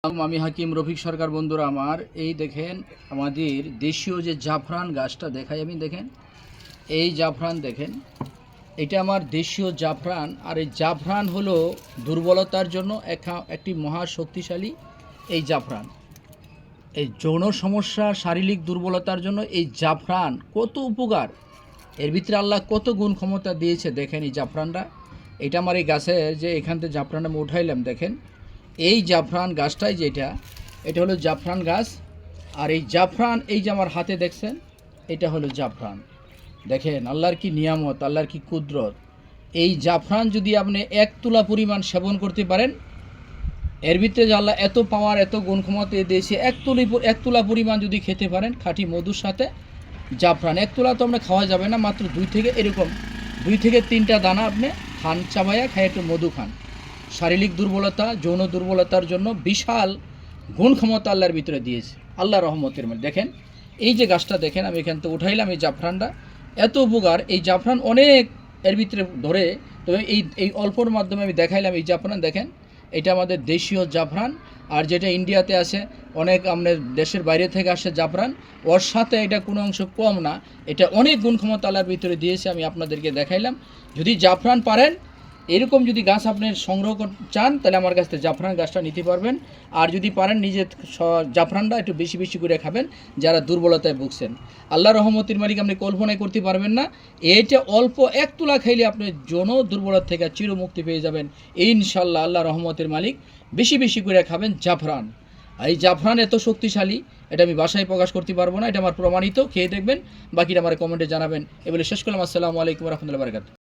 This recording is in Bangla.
আমি হাকিম রফিক সরকার। বন্ধুরা আমার, এই দেখেন আমাদের দেশীয় যে জাফরান গাছটা দেখাই আমি, দেখেন এই জাফরান, দেখেন এটা আমার দেশীয় জাফরান। আর এই জাফরান হলো দুর্বলতার জন্য একটি মহা শক্তিশালী এই জাফরান। এই যৌন সমস্যা, শারীরিক দুর্বলতার জন্য এই জাফরান কত উপকার, এর ভিতরে আল্লাহ কত গুণ ক্ষমতা দিয়েছে। দেখেন এই জাফরানটা, এটা আমার এই গাছের যে এখান থেকে জাফরানটা আমি উঠাইলাম, দেখেন এই জাফরান গাছটাই যেটা, এটা হলো জাফরান গাছ। আর এই জাফরান এই যে আমার হাতে দেখছেন, এটা হলো জাফরান। দেখেন আল্লাহর কি নিয়ামত, আল্লাহর কি কুদরত। এই জাফরান যদি আপনি 1 তুলা পরিমাণ সেবন করতে পারেন, এর ভিতরে যে আল্লাহ এত পাওয়ার, এত গুণ ক্ষমতা দিয়েছে, 1 তুলা পরিমাণ যদি খেতে পারেন খাঁটি মধুর সাথে জাফরান, 1 তুলা তো আপনি খাওয়া যাবে না, মাত্র 2 থেকে 3টা দানা আপনি খান, চাবাইয়া খায়, একটু মধু খান। শারীরিক দুর্বলতা, যৌন দুর্বলতার জন্য বিশাল গুণ ক্ষমতা আল্লাহর ভিতরে দিয়েছে, আল্লাহ রহমতের মধ্যে। দেখেন এই যে গাছটা দেখেন, আমি এখান থেকে উঠাইলাম এই জাফরানটা, এত উপকার এই জাফরান অনেক এর ভিতরে ধরে। তো এই অল্পর মাধ্যমে আমি দেখাইলাম এই জাফরান। দেখেন এটা আমাদের দেশীয় জাফরান, আর যেটা ইন্ডিয়াতে আছে, অনেক আমাদের দেশের বাইরে থেকে আসে জাফরান, ওর সাথে এটা কোনো অংশ কম না, এটা অনেক গুণ ক্ষমতা আল্লাহর ভিতরে দিয়েছে, আমি আপনাদেরকে দেখাইলাম। যদি জাফরান পারেন, এরকম যদি গাছ আপনি সংগ্রহ চান, তাহলে আমার কাছ থেকে জাফরান গাছটা নিতে পারবেন। আর যদি পারেন নিজে জাফরানটা একটু বেশি বেশি করে খাবেন, যারা দুর্বলতায় ভুগছেন। আল্লাহ রহমতের মালিক আপনি কল্পনাই করতে পারবেন না, এইটা অল্প 1 তুলা খাইলে আপনি যৌন দুর্বলতা থেকে চিরমুক্তি পেয়ে যাবেন ইনশাল্লাহ। আল্লাহ রহমতের মালিক, বেশি বেশি করে খাবেন জাফরান। এই জাফরান এত শক্তিশালী, এটা আমি বাসায় প্রকাশ করতে পারবো না, এটা আমার প্রমাণিত। খেয়ে দেখবেন, বাকিটা আমার কমেন্টে জানাবেন। এবারে শেষ করলাম। আসসালামু আলাইকুম রহমতুল্লাহ বারকাতুহু।